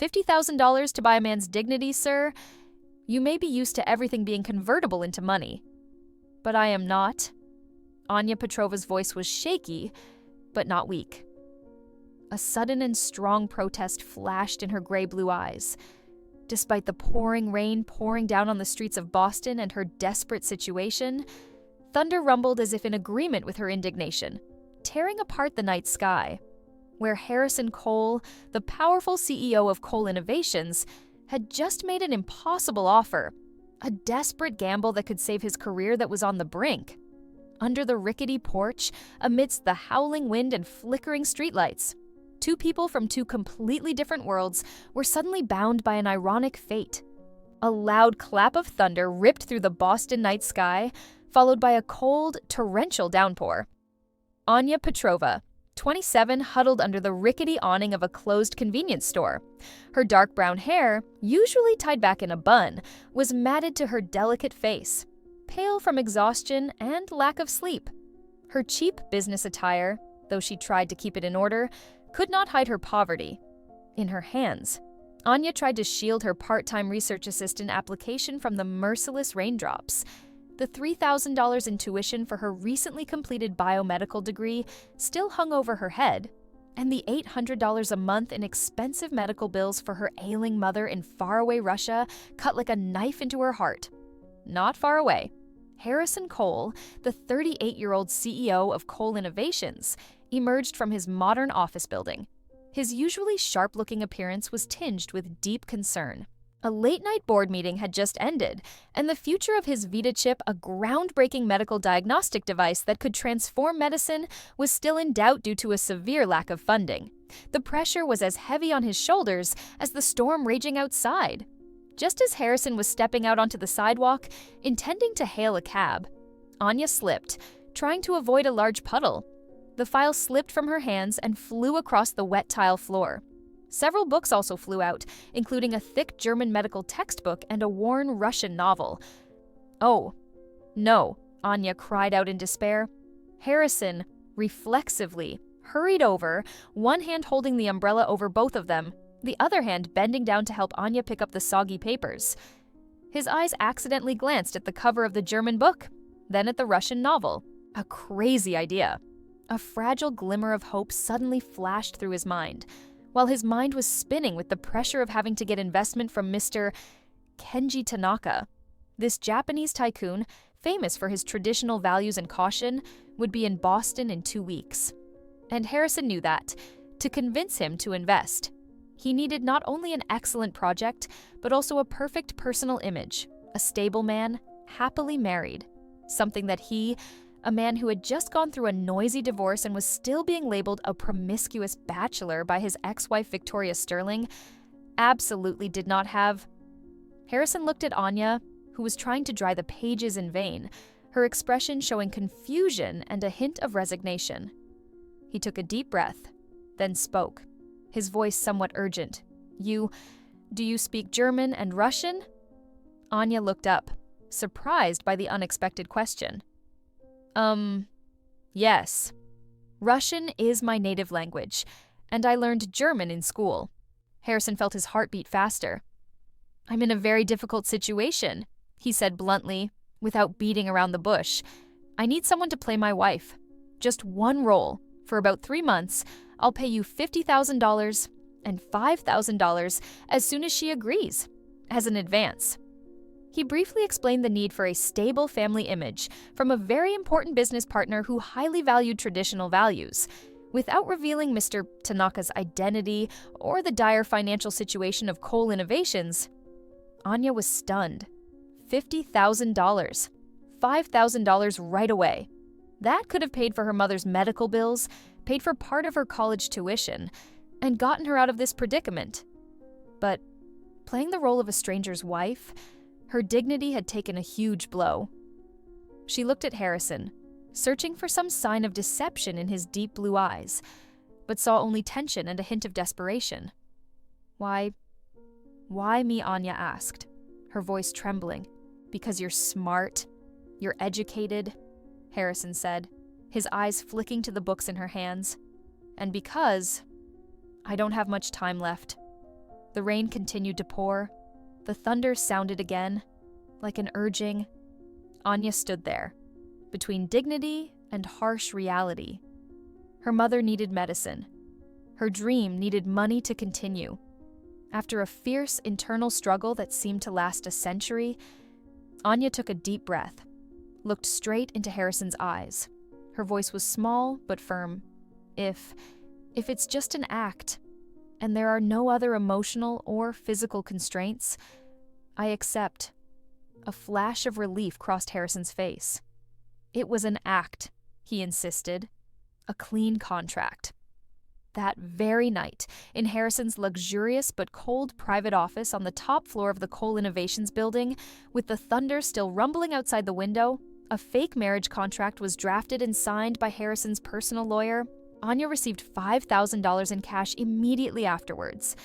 $50,000 to buy a man's dignity, sir? You may be used to everything being convertible into money. But I am not. Anya Petrova's voice was shaky, but not weak. A sudden and strong protest flashed in her gray-blue eyes. Despite the pouring rain pouring down on the streets of Boston and her desperate situation, thunder rumbled as if in agreement with her indignation, tearing apart the night sky, where Harrison Cole, the powerful CEO of Cole Innovations, had just made an impossible offer, a desperate gamble that could save his career that was on the brink. Under the rickety porch, amidst the howling wind and flickering streetlights, two people from two completely different worlds were suddenly bound by an ironic fate. A loud clap of thunder ripped through the Boston night sky, followed by a cold, torrential downpour. Anya Petrova, 27, huddled under the rickety awning of a closed convenience store. Her dark brown hair, usually tied back in a bun, was matted to her delicate face, pale from exhaustion and lack of sleep. Her cheap business attire, though she tried to keep it in order, could not hide her poverty. In her hands, Anya tried to shield her part-time research assistant application from the merciless raindrops. The $3,000 in tuition for her recently completed biomedical degree still hung over her head, and the $800 a month in expensive medical bills for her ailing mother in faraway Russia cut like a knife into her heart. Not far away, Harrison Cole, the 38-year-old CEO of Cole Innovations, emerged from his modern office building. His usually sharp-looking appearance was tinged with deep concern. A late-night board meeting had just ended, and the future of his Vita chip, a groundbreaking medical diagnostic device that could transform medicine, was still in doubt due to a severe lack of funding. The pressure was as heavy on his shoulders as the storm raging outside. Just as Harrison was stepping out onto the sidewalk, intending to hail a cab, Anya slipped, trying to avoid a large puddle. The file slipped from her hands and flew across the wet tile floor. Several books also flew out, including a thick German medical textbook and a worn Russian novel. "Oh, no," Anya cried out in despair. Harrison, reflexively, hurried over, one hand holding the umbrella over both of them, the other hand bending down to help Anya pick up the soggy papers. His eyes accidentally glanced at the cover of the German book, then at the Russian novel. A crazy idea. A fragile glimmer of hope suddenly flashed through his mind, while his mind was spinning with the pressure of having to get investment from Mr. Kenji Tanaka. This Japanese tycoon, famous for his traditional values and caution, would be in Boston in 2 weeks. And Harrison knew that, to convince him to invest, he needed not only an excellent project, but also a perfect personal image, a stable man, happily married, something that he, a man who had just gone through a noisy divorce and was still being labeled a promiscuous bachelor by his ex-wife Victoria Sterling, absolutely did not have. Harrison looked at Anya, who was trying to dry the pages in vain, her expression showing confusion and a hint of resignation. He took a deep breath, then spoke, his voice somewhat urgent. Do you speak German and Russian?" Anya looked up, surprised by the unexpected question. Yes. Russian is my native language, and I learned German in school." Harrison felt his heart beat faster. "I'm in a very difficult situation," he said bluntly, without beating around the bush. "I need someone to play my wife. Just one role. For about 3 months, I'll pay you $50,000 and $5,000 as soon as she agrees, as an advance." He briefly explained the need for a stable family image from a very important business partner who highly valued traditional values. Without revealing Mr. Tanaka's identity or the dire financial situation of Cole Innovations, Anya was stunned. $50,000. $5,000 right away. That could have paid for her mother's medical bills, paid for part of her college tuition, and gotten her out of this predicament. But playing the role of a stranger's wife, her dignity had taken a huge blow. She looked at Harrison, searching for some sign of deception in his deep blue eyes, but saw only tension and a hint of desperation. Why me?" Anya asked, her voice trembling. "Because you're smart, you're educated," Harrison said, his eyes flicking to the books in her hands. "And because I don't have much time left." The rain continued to pour. The thunder sounded again, like an urging. Anya stood there, between dignity and harsh reality. Her mother needed medicine. Her dream needed money to continue. After a fierce internal struggle that seemed to last a century, Anya took a deep breath, looked straight into Harrison's eyes. Her voice was small but firm. If it's just an act, and there are no other emotional or physical constraints, I accept. A flash of relief crossed Harrison's face. It was an act, he insisted. A clean contract. That very night, in Harrison's luxurious but cold private office on the top floor of the Coal Innovations building, with the thunder still rumbling outside the window, a fake marriage contract was drafted and signed by Harrison's personal lawyer. Anya received $5,000 in cash immediately afterwards.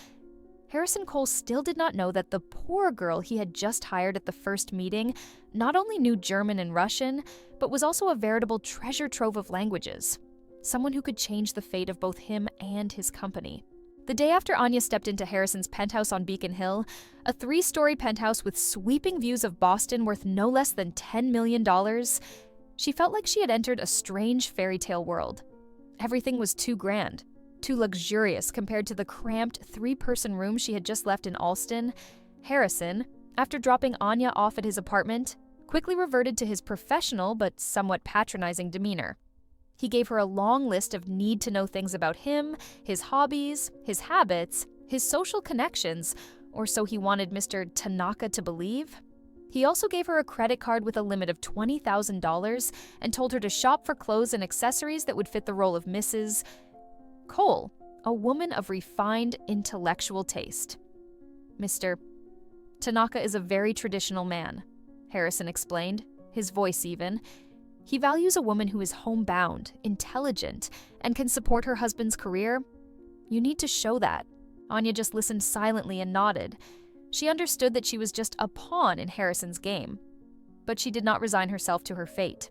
Harrison Cole still did not know that the poor girl he had just hired at the first meeting not only knew German and Russian, but was also a veritable treasure trove of languages. Someone who could change the fate of both him and his company. The day after Anya stepped into Harrison's penthouse on Beacon Hill, a 3-story penthouse with sweeping views of Boston worth no less than $10 million, she felt like she had entered a strange fairy tale world. Everything was too grand, too luxurious compared to the cramped 3-person room she had just left in Alston. Harrison, after dropping Anya off at his apartment, quickly reverted to his professional but somewhat patronizing demeanor. He gave her a long list of need-to-know things about him, his hobbies, his habits, his social connections, or so he wanted Mr. Tanaka to believe. He also gave her a credit card with a limit of $20,000 and told her to shop for clothes and accessories that would fit the role of Mrs. Cole, a woman of refined intellectual taste. Mr. Tanaka is a very traditional man, Harrison explained, his voice even. He values a woman who is homebound, intelligent, and can support her husband's career. You need to show that. Anya just listened silently and nodded. She understood that she was just a pawn in Harrison's game. But she did not resign herself to her fate.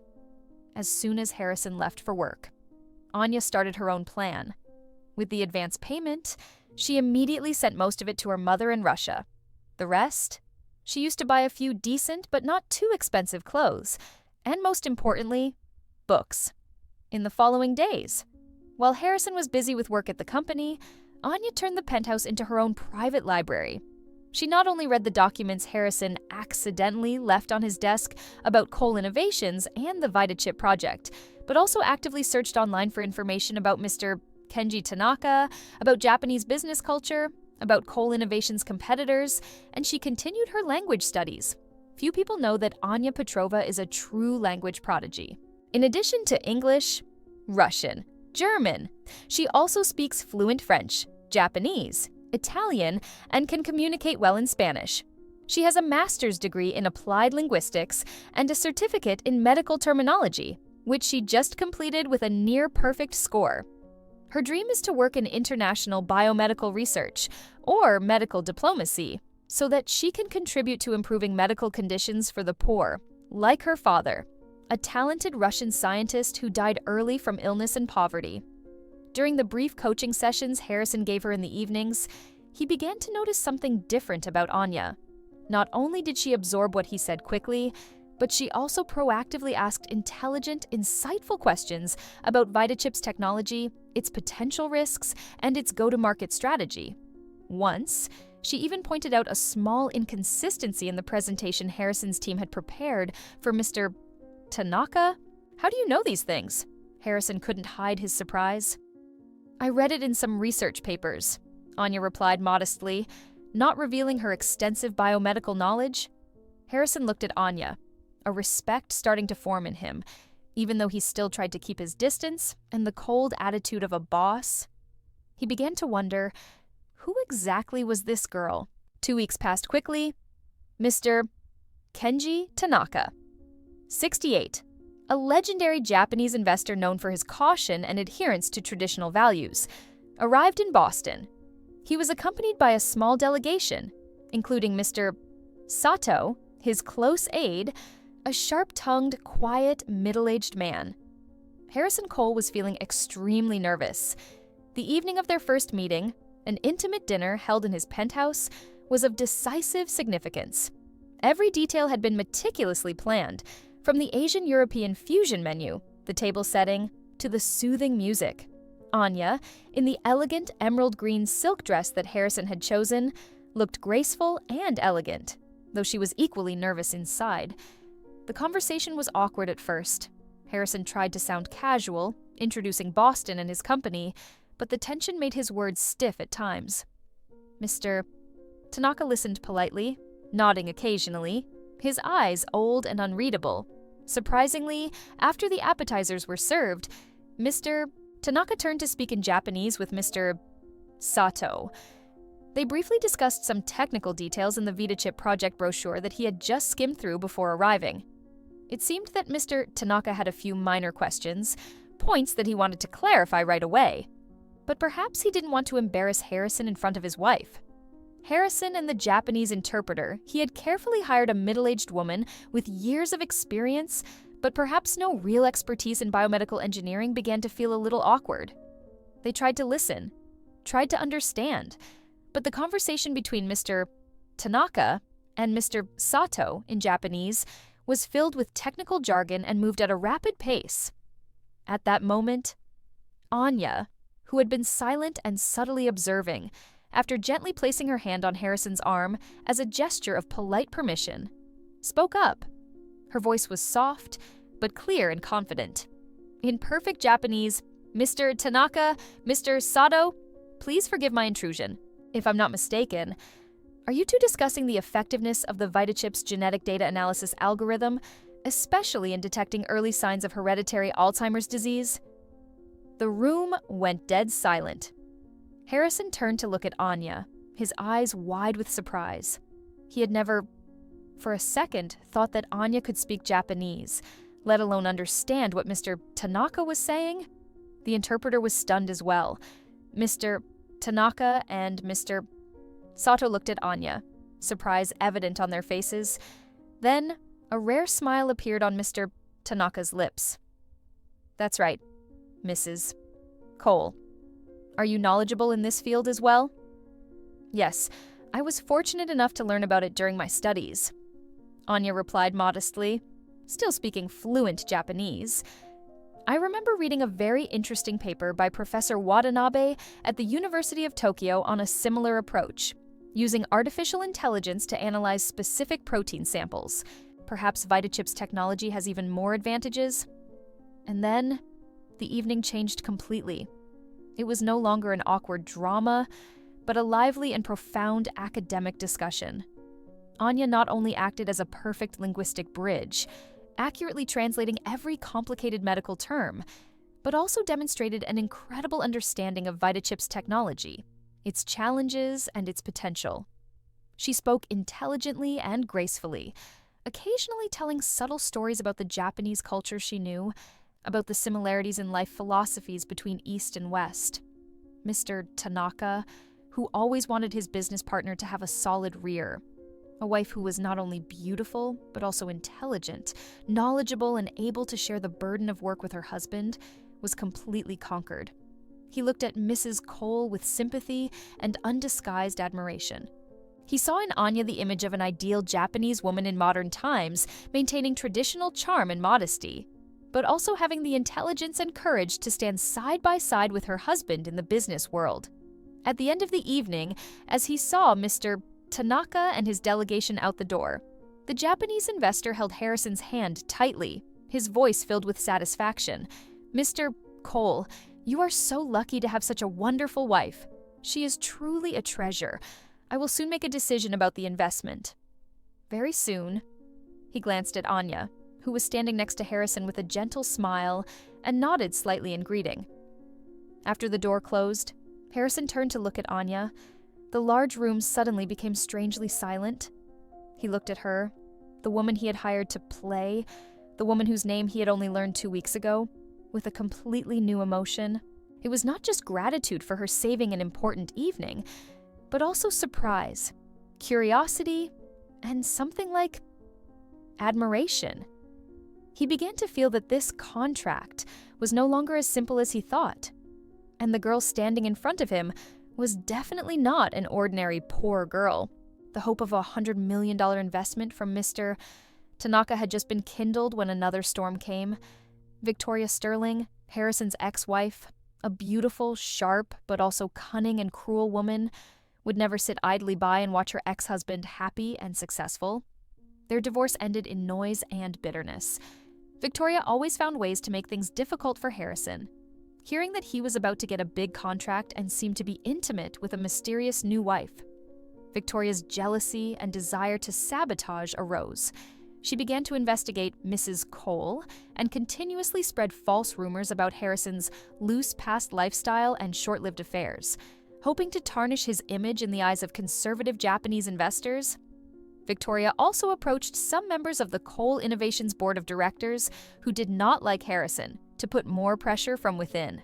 As soon as Harrison left for work, Anya started her own plan. With the advance payment, she immediately sent most of it to her mother in Russia. The rest? She used to buy a few decent but not too expensive clothes. And most importantly, books. In the following days, while Harrison was busy with work at the company, Anya turned the penthouse into her own private library. She not only read the documents Harrison accidentally left on his desk about Coal Innovations and the VitaChip project, but also actively searched online for information about Mr. Kenji Tanaka, about Japanese business culture, about Coal Innovations competitors, and she continued her language studies. Few people know that Anya Petrova is a true language prodigy. In addition to English, Russian, German, she also speaks fluent French, Japanese, Italian, and can communicate well in Spanish. She has a master's degree in applied linguistics and a certificate in medical terminology, which she just completed with a near-perfect score. Her dream is to work in international biomedical research or medical diplomacy, so that she can contribute to improving medical conditions for the poor, like her father, a talented Russian scientist who died early from illness and poverty. During the brief coaching sessions Harrison gave her in the evenings, he began to notice something different about Anya. Not only did she absorb what he said quickly, but she also proactively asked intelligent, insightful questions about VitaChip's technology, its potential risks, and its go-to-market strategy. Once, she even pointed out a small inconsistency in the presentation Harrison's team had prepared for Mr. Tanaka. How do you know these things? Harrison couldn't hide his surprise. I read it in some research papers, Anya replied modestly, not revealing her extensive biomedical knowledge. Harrison looked at Anya, a respect starting to form in him, even though he still tried to keep his distance and the cold attitude of a boss. He began to wonder, who exactly was this girl? 2 weeks passed quickly. Mr. Kenji Tanaka, 68, a legendary Japanese investor known for his caution and adherence to traditional values, arrived in Boston. He was accompanied by a small delegation, including Mr. Sato, his close aide, a sharp-tongued, quiet, middle-aged man. Harrison Cole was feeling extremely nervous. The evening of their first meeting, An intimate dinner held in his penthouse was of decisive significance. Every detail had been meticulously planned, from the Asian European fusion menu, the table setting, to the soothing music. Anya, in the elegant emerald green silk dress that Harrison had chosen, looked graceful and elegant, though she was equally nervous inside. The conversation was awkward at first. Harrison tried to sound casual, introducing Boston and his company, but the tension made his words stiff at times. Mr. Tanaka listened politely, nodding occasionally, his eyes old and unreadable. Surprisingly, after the appetizers were served, Mr. Tanaka turned to speak in Japanese with Mr. Sato. They briefly discussed some technical details in the VitaChip project brochure that he had just skimmed through before arriving. It seemed that Mr. Tanaka had a few minor questions, points that he wanted to clarify right away. But perhaps he didn't want to embarrass Harrison in front of his wife. Harrison and the Japanese interpreter, he had carefully hired a middle-aged woman with years of experience, but perhaps no real expertise in biomedical engineering, began to feel a little awkward. They tried to listen, tried to understand, but the conversation between Mr. Tanaka and Mr. Sato in Japanese was filled with technical jargon and moved at a rapid pace. At that moment, Anya, who had been silent and subtly observing, after gently placing her hand on Harrison's arm as a gesture of polite permission, spoke up. Her voice was soft, but clear and confident. In perfect Japanese, "Mr. Tanaka, Mr. Sato, please forgive my intrusion. If I'm not mistaken, are you two discussing the effectiveness of the VitaChip's genetic data analysis algorithm, especially in detecting early signs of hereditary Alzheimer's disease?" The room went dead silent. Harrison turned to look at Anya, his eyes wide with surprise. He had never, for a second, thought that Anya could speak Japanese, let alone understand what Mr. Tanaka was saying. The interpreter was stunned as well. Mr. Tanaka and Mr. Sato looked at Anya, surprise evident on their faces. Then, a rare smile appeared on Mr. Tanaka's lips. "That's right, Mrs. Cole. Are you knowledgeable in this field as well?" "Yes, I was fortunate enough to learn about it during my studies," Anya replied modestly, still speaking fluent Japanese. "I remember reading a very interesting paper by Professor Watanabe at the University of Tokyo on a similar approach, using artificial intelligence to analyze specific protein samples. Perhaps VitaChip's technology has even more advantages." And then, the evening changed completely. It was no longer an awkward drama, but a lively and profound academic discussion. Anya not only acted as a perfect linguistic bridge, accurately translating every complicated medical term, but also demonstrated an incredible understanding of VitaChip's technology, its challenges, and its potential. She spoke intelligently and gracefully, occasionally telling subtle stories about the Japanese culture she knew, about the similarities in life philosophies between East and West. Mr. Tanaka, who always wanted his business partner to have a solid rear, a wife who was not only beautiful, but also intelligent, knowledgeable, and able to share the burden of work with her husband, was completely conquered. He looked at Mrs. Cole with sympathy and undisguised admiration. He saw in Anya the image of an ideal Japanese woman in modern times, maintaining traditional charm and modesty, but also having the intelligence and courage to stand side by side with her husband in the business world. At the end of the evening, as he saw Mr. Tanaka and his delegation out the door, the Japanese investor held Harrison's hand tightly, his voice filled with satisfaction. "Mr. Cole, you are so lucky to have such a wonderful wife. She is truly a treasure. I will soon make a decision about the investment." Very soon, he glanced at Anya, who was standing next to Harrison with a gentle smile, and nodded slightly in greeting. After the door closed, Harrison turned to look at Anya. The large room suddenly became strangely silent. He looked at her, the woman he had hired to play, the woman whose name he had only learned 2 weeks ago, with a completely new emotion. It was not just gratitude for her saving an important evening, but also surprise, curiosity, and something like admiration. He began to feel that this contract was no longer as simple as he thought, and the girl standing in front of him was definitely not an ordinary poor girl. The hope of a $100 million investment from Mr. Tanaka had just been kindled when another storm came. Victoria Sterling, Harrison's ex-wife, a beautiful, sharp, but also cunning and cruel woman, would never sit idly by and watch her ex-husband happy and successful. Their divorce ended in noise and bitterness. Victoria always found ways to make things difficult for Harrison. Hearing that he was about to get a big contract and seemed to be intimate with a mysterious new wife, Victoria's jealousy and desire to sabotage arose. She began to investigate Mrs. Cole and continuously spread false rumors about Harrison's loose past lifestyle and short-lived affairs, hoping to tarnish his image in the eyes of conservative Japanese investors. Victoria also approached some members of the Cole Innovations Board of Directors who did not like Harrison to put more pressure from within.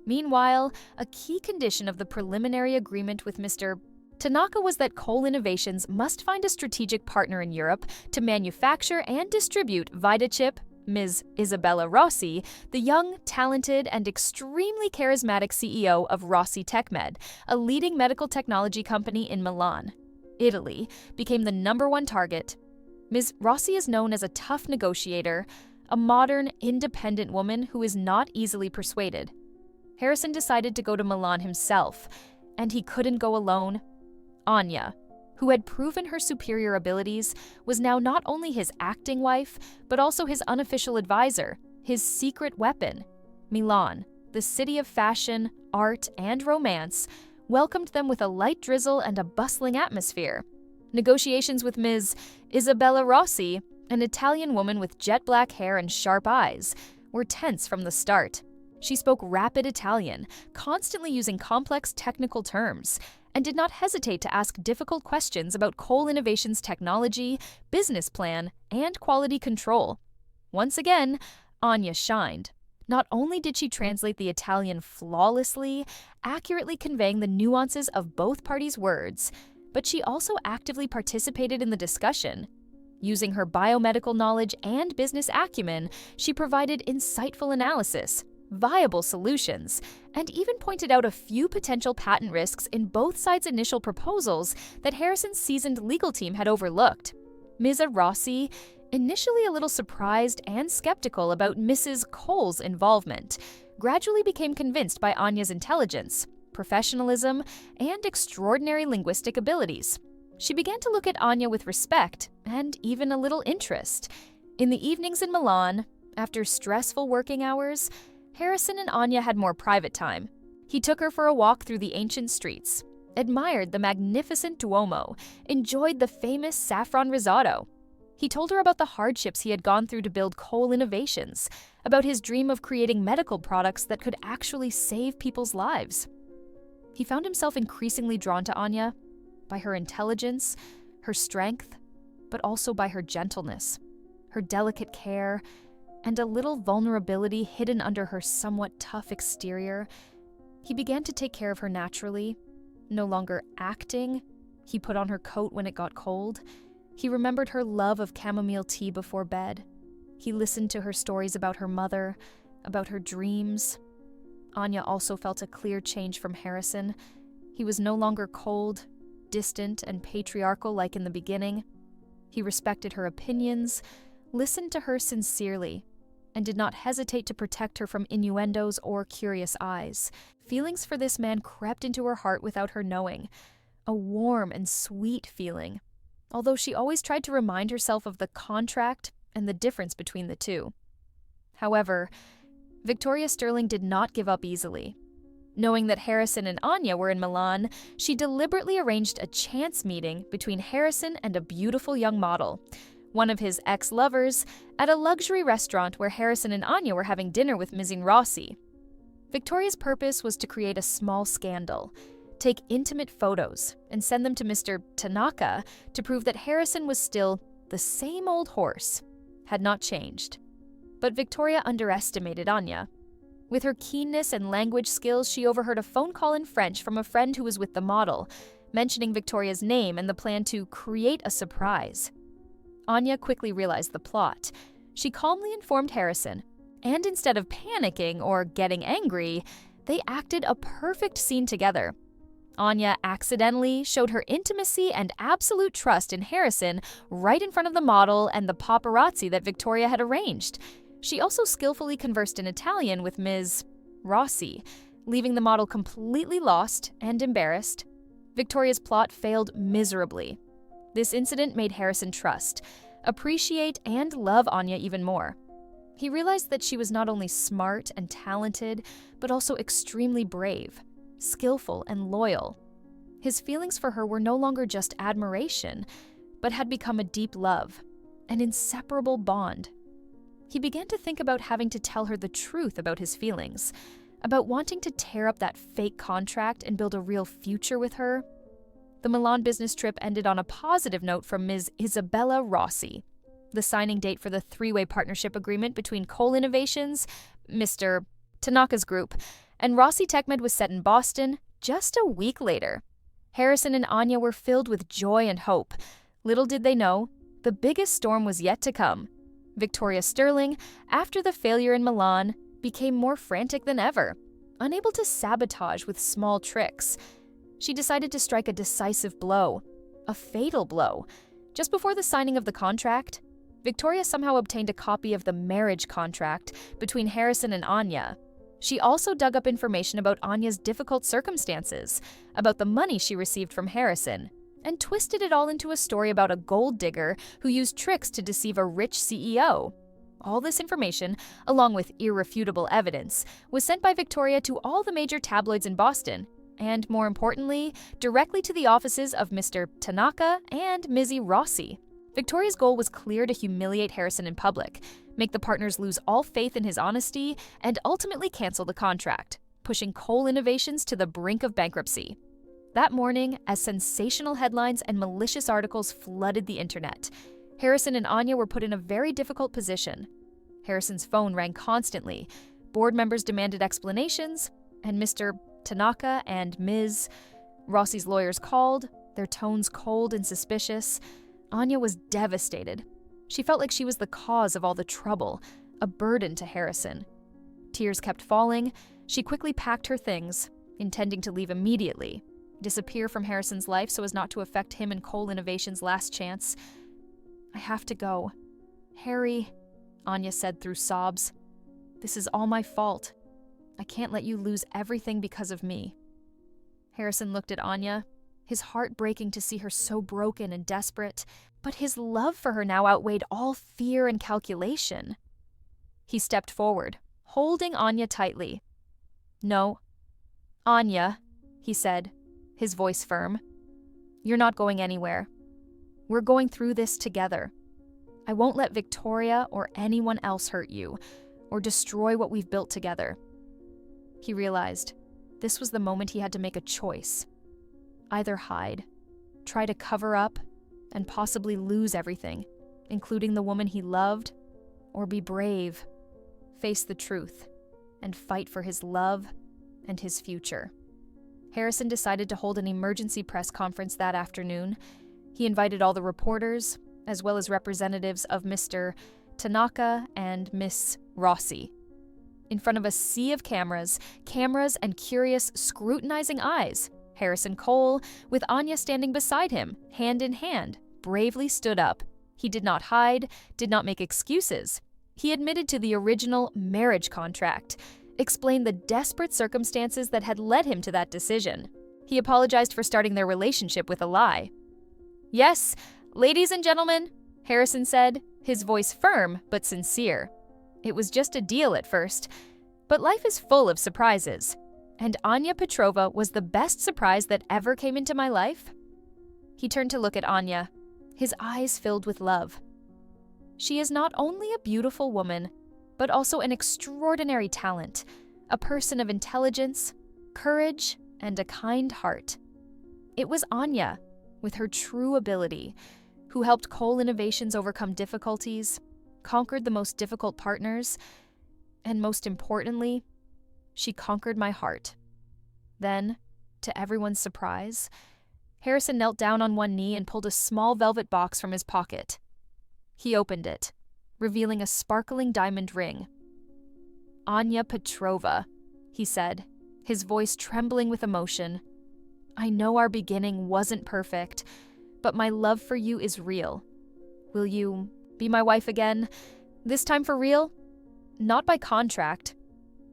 Meanwhile, a key condition of the preliminary agreement with Mr. Tanaka was that Cole Innovations must find a strategic partner in Europe to manufacture and distribute VitaChip. Ms. Isabella Rossi, the young, talented, and extremely charismatic CEO of Rossi TechMed, a leading medical technology company in Milan, Italy, became the #1 target. Ms. Rossi is known as a tough negotiator, a modern, independent woman who is not easily persuaded. Harrison decided to go to Milan himself, and he couldn't go alone. Anya, who had proven her superior abilities, was now not only his acting wife, but also his unofficial advisor, his secret weapon. Milan, the city of fashion, art, and romance, welcomed them with a light drizzle and a bustling atmosphere. Negotiations with Ms. Isabella Rossi, an Italian woman with jet black hair and sharp eyes, were tense from the start. She spoke rapid Italian, constantly using complex technical terms, and did not hesitate to ask difficult questions about Cole Innovations' technology, business plan, and quality control. Once again, Anya shined. Not only did she translate the Italian flawlessly, accurately conveying the nuances of both parties' words, but she also actively participated in the discussion. Using her biomedical knowledge and business acumen, she provided insightful analysis, viable solutions, and even pointed out a few potential patent risks in both sides' initial proposals that Harrison's seasoned legal team had overlooked. Ms. Rossi, initially a little surprised and skeptical about Mrs. Cole's involvement, gradually became convinced by Anya's intelligence, professionalism, and extraordinary linguistic abilities. She began to look at Anya with respect and even a little interest. In the evenings in Milan, after stressful working hours, Harrison and Anya had more private time. He took her for a walk through the ancient streets, admired the magnificent Duomo, enjoyed the famous saffron risotto. He told her about the hardships he had gone through to build Cole Innovations, about his dream of creating medical products that could actually save people's lives. He found himself increasingly drawn to Anya by her intelligence, her strength, but also by her gentleness, her delicate care, and a little vulnerability hidden under her somewhat tough exterior. He began to take care of her naturally, no longer acting. He put on her coat when it got cold. He remembered her love of chamomile tea before bed. He listened to her stories about her mother, about her dreams. Anya also felt a clear change from Harrison. He was no longer cold, distant, and patriarchal like in the beginning. He respected her opinions, listened to her sincerely, and did not hesitate to protect her from innuendos or curious eyes. Feelings for this man crept into her heart without her knowing, a warm and sweet feeling, although she always tried to remind herself of the contract and the difference between the two. However, Victoria Sterling did not give up easily. Knowing that Harrison and Anya were in Milan, she deliberately arranged a chance meeting between Harrison and a beautiful young model, one of his ex-lovers, at a luxury restaurant where Harrison and Anya were having dinner with Ms. Rossi. Victoria's purpose was to create a small scandal, take intimate photos, and send them to Mr. Tanaka to prove that Harrison was still the same old horse, had not changed. But Victoria underestimated Anya. With her keenness and language skills, she overheard a phone call in French from a friend who was with the model, mentioning Victoria's name and the plan to create a surprise. Anya quickly realized the plot. She calmly informed Harrison, and instead of panicking or getting angry, they acted a perfect scene together. Anya accidentally showed her intimacy and absolute trust in Harrison right in front of the model and the paparazzi that Victoria had arranged. She also skillfully conversed in Italian with Ms. Rossi, leaving the model completely lost and embarrassed. Victoria's plot failed miserably. This incident made Harrison trust, appreciate, and love Anya even more. He realized that she was not only smart and talented, but also extremely brave, skillful, and loyal. His feelings for her were no longer just admiration, but had become a deep love, an inseparable bond. He began to think about having to tell her the truth about his feelings, about wanting to tear up that fake contract and build a real future with her. The Milan business trip ended on a positive note from Ms. Isabella Rossi. The signing date for the three-way partnership agreement between Cole Innovations, Mr. Tanaka's group, and Rossi TechMed was set in Boston just a week later. Harrison and Anya were filled with joy and hope. Little did they know, the biggest storm was yet to come. Victoria Sterling, after the failure in Milan, became more frantic than ever, unable to sabotage with small tricks. She decided to strike a decisive blow, a fatal blow. Just before the signing of the contract, Victoria somehow obtained a copy of the marriage contract between Harrison and Anya. She also dug up information about Anya's difficult circumstances, about the money she received from Harrison, and twisted it all into a story about a gold digger who used tricks to deceive a rich CEO. All this information, along with irrefutable evidence, was sent by Victoria to all the major tabloids in Boston, and more importantly, directly to the offices of Mr. Tanaka and Ms. Rossi. Victoria's goal was clear: to humiliate Harrison in public, make the partners lose all faith in his honesty, and ultimately cancel the contract, pushing Cole Innovations to the brink of bankruptcy. That morning, as sensational headlines and malicious articles flooded the internet, Harrison and Anya were put in a very difficult position. Harrison's phone rang constantly, board members demanded explanations, and Mr. Tanaka and Ms. Rossi's lawyers called, their tones cold and suspicious. Anya was devastated. She felt like she was the cause of all the trouble, a burden to Harrison. Tears kept falling. She quickly packed her things, intending to leave immediately, disappear from Harrison's life so as not to affect him and Cole Innovations' last chance. "I have to go. Harry," Anya said through sobs. "This is all my fault. I can't let you lose everything because of me." Harrison looked at Anya, his heart breaking to see her so broken and desperate, but his love for her now outweighed all fear and calculation. He stepped forward, holding Anya tightly. "No, Anya," he said, his voice firm. "You're not going anywhere. We're going through this together. I won't let Victoria or anyone else hurt you or destroy what we've built together." He realized this was the moment he had to make a choice. Either hide, try to cover up, and possibly lose everything, including the woman he loved, or be brave, face the truth, and fight for his love and his future. Harrison decided to hold an emergency press conference that afternoon. He invited all the reporters, as well as representatives of Mr. Tanaka and Miss Rossi. In front of a sea of cameras and curious, scrutinizing eyes, Harrison Cole, with Anya standing beside him, hand in hand, bravely stood up. He did not hide, did not make excuses. He admitted to the original marriage contract, explained the desperate circumstances that had led him to that decision. He apologized for starting their relationship with a lie. "Yes, ladies and gentlemen," Harrison said, his voice firm but sincere. "It was just a deal at first, but life is full of surprises, and Anya Petrova was the best surprise that ever came into my life." He turned to look at Anya, his eyes filled with love. "She is not only a beautiful woman, but also an extraordinary talent, a person of intelligence, courage, and a kind heart. It was Anya, with her true ability, who helped Cole Innovations overcome difficulties, conquered the most difficult partners, and most importantly, she conquered my heart." Then, to everyone's surprise, Harrison knelt down on one knee and pulled a small velvet box from his pocket. He opened it, revealing a sparkling diamond ring. "Anya Petrova," he said, his voice trembling with emotion. I know our beginning wasn't perfect, but my love for you is real. Will you be my wife again? This time for real? Not by contract,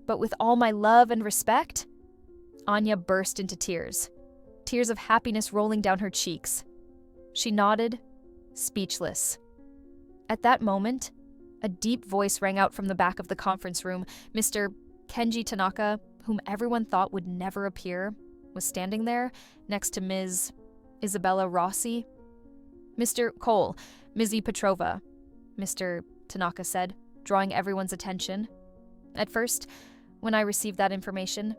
but with all my love and respect?" Anya burst into tears, tears of happiness rolling down her cheeks. She nodded, speechless. At that moment, a deep voice rang out from the back of the conference room. Mr. Kenji Tanaka, whom everyone thought would never appear, was standing there next to Ms. Isabella Rossi. "Mr. Cole, Mizzy Petrova," Mr. Tanaka said, drawing everyone's attention. "At first, when I received that information,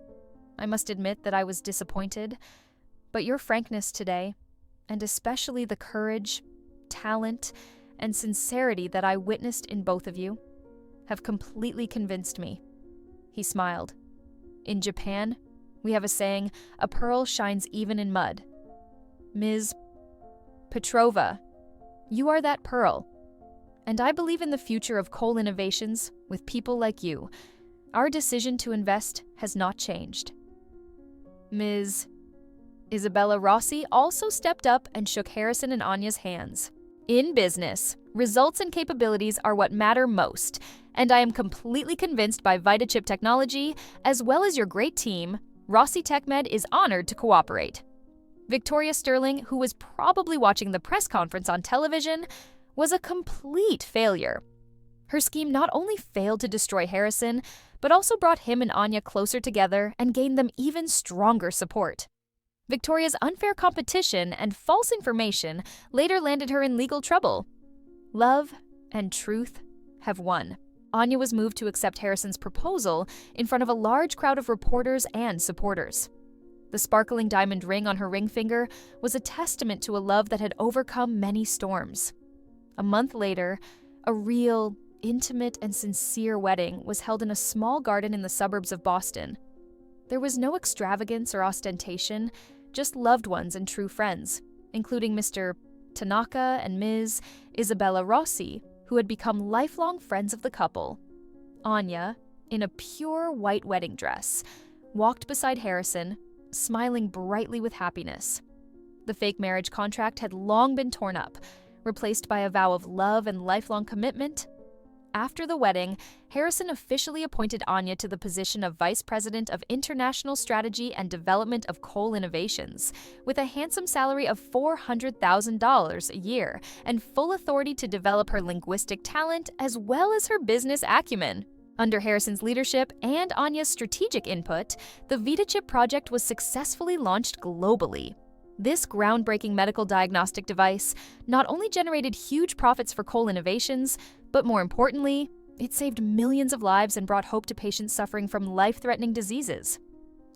I must admit that I was disappointed, but your frankness today, and especially the courage, talent, and sincerity that I witnessed in both of you, have completely convinced me." He smiled. "In Japan, we have a saying, 'A pearl shines even in mud.' Ms. Petrova, you are that pearl. And I believe in the future of coal innovations with people like you. Our decision to invest has not changed." Ms. Isabella Rossi also stepped up and shook Harrison and Anya's hands. "In business, results and capabilities are what matter most, and I am completely convinced by VitaChip technology, as well as your great team, Rossi TechMed is honored to cooperate." Victoria Sterling, who was probably watching the press conference on television, was a complete failure. Her scheme not only failed to destroy Harrison, but also brought him and Anya closer together and gained them even stronger support. Victoria's unfair competition and false information later landed her in legal trouble. Love and truth have won. Anya was moved to accept Harrison's proposal in front of a large crowd of reporters and supporters. The sparkling diamond ring on her ring finger was a testament to a love that had overcome many storms. A month later, a real, intimate, and sincere wedding was held in a small garden in the suburbs of Boston. There was no extravagance or ostentation, just loved ones and true friends, including Mr. Tanaka and Ms. Isabella Rossi, who had become lifelong friends of the couple. Anya, in a pure white wedding dress, walked beside Harrison, smiling brightly with happiness. The fake marriage contract had long been torn up, replaced by a vow of love and lifelong commitment. After the wedding, Harrison officially appointed Anya to the position of Vice President of International Strategy and Development of Coal Innovations, with a handsome salary of $400,000 a year and full authority to develop her linguistic talent as well as her business acumen. Under Harrison's leadership and Anya's strategic input, the VitaChip project was successfully launched globally. This groundbreaking medical diagnostic device not only generated huge profits for Coal Innovations, but more importantly, it saved millions of lives and brought hope to patients suffering from life-threatening diseases.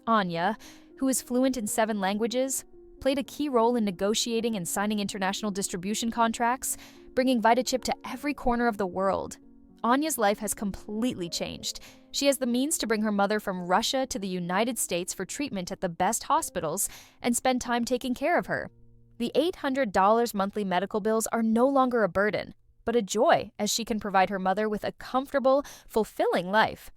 Anya, who is fluent in 7 languages, played a key role in negotiating and signing international distribution contracts, bringing VitaChip to every corner of the world. Anya's life has completely changed. She has the means to bring her mother from Russia to the United States for treatment at the best hospitals and spend time taking care of her. The $800 monthly medical bills are no longer a burden, but a joy, as she can provide her mother with a comfortable, fulfilling life.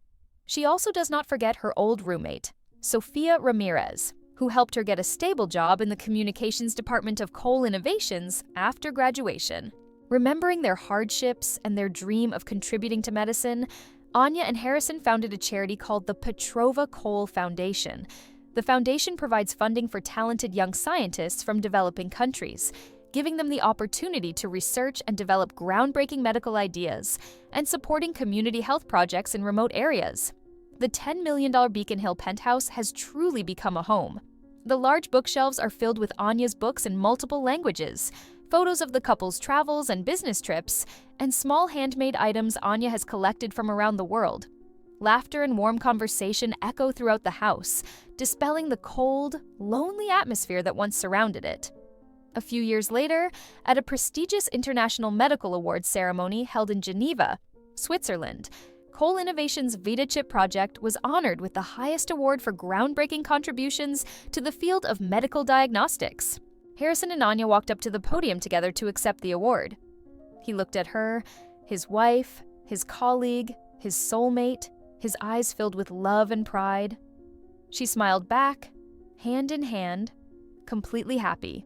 She also does not forget her old roommate, Sofia Ramirez, who helped her get a stable job in the communications department of Coal Innovations after graduation. Remembering their hardships and their dream of contributing to medicine, Anya and Harrison founded a charity called the Petrova Coal Foundation. The foundation provides funding for talented young scientists from developing countries, giving them the opportunity to research and develop groundbreaking medical ideas, and supporting community health projects in remote areas. The $10 million Beacon Hill penthouse has truly become a home. The large bookshelves are filled with Anya's books in multiple languages, photos of the couple's travels and business trips, and small handmade items Anya has collected from around the world. Laughter and warm conversation echo throughout the house, dispelling the cold, lonely atmosphere that once surrounded it. A few years later, at a prestigious international medical awards ceremony held in Geneva, Switzerland, Coal Innovations' VitaChip project was honored with the highest award for groundbreaking contributions to the field of medical diagnostics. Harrison and Anya walked up to the podium together to accept the award. He looked at her, his wife, his colleague, his soulmate, his eyes filled with love and pride. She smiled back, hand in hand, completely happy.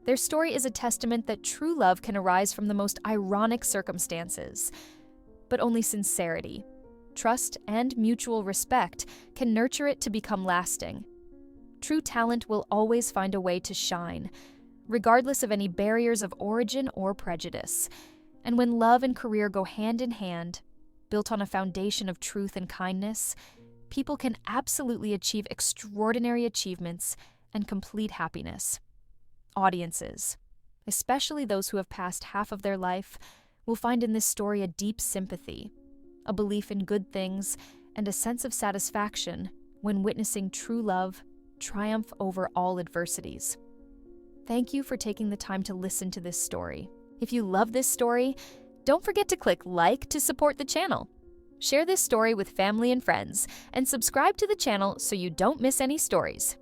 Their story is a testament that true love can arise from the most ironic circumstances, but only sincerity, trust, and mutual respect can nurture it to become lasting. True talent will always find a way to shine, regardless of any barriers of origin or prejudice. And when love and career go hand in hand, built on a foundation of truth and kindness, people can absolutely achieve extraordinary achievements and complete happiness. Audiences, especially those who have passed half of their life, will find in this story a deep sympathy, a belief in good things, and a sense of satisfaction when witnessing true love triumph over all adversities. Thank you for taking the time to listen to this story. If you love this story, don't forget to click like to support the channel. Share this story with family and friends, and subscribe to the channel so you don't miss any stories.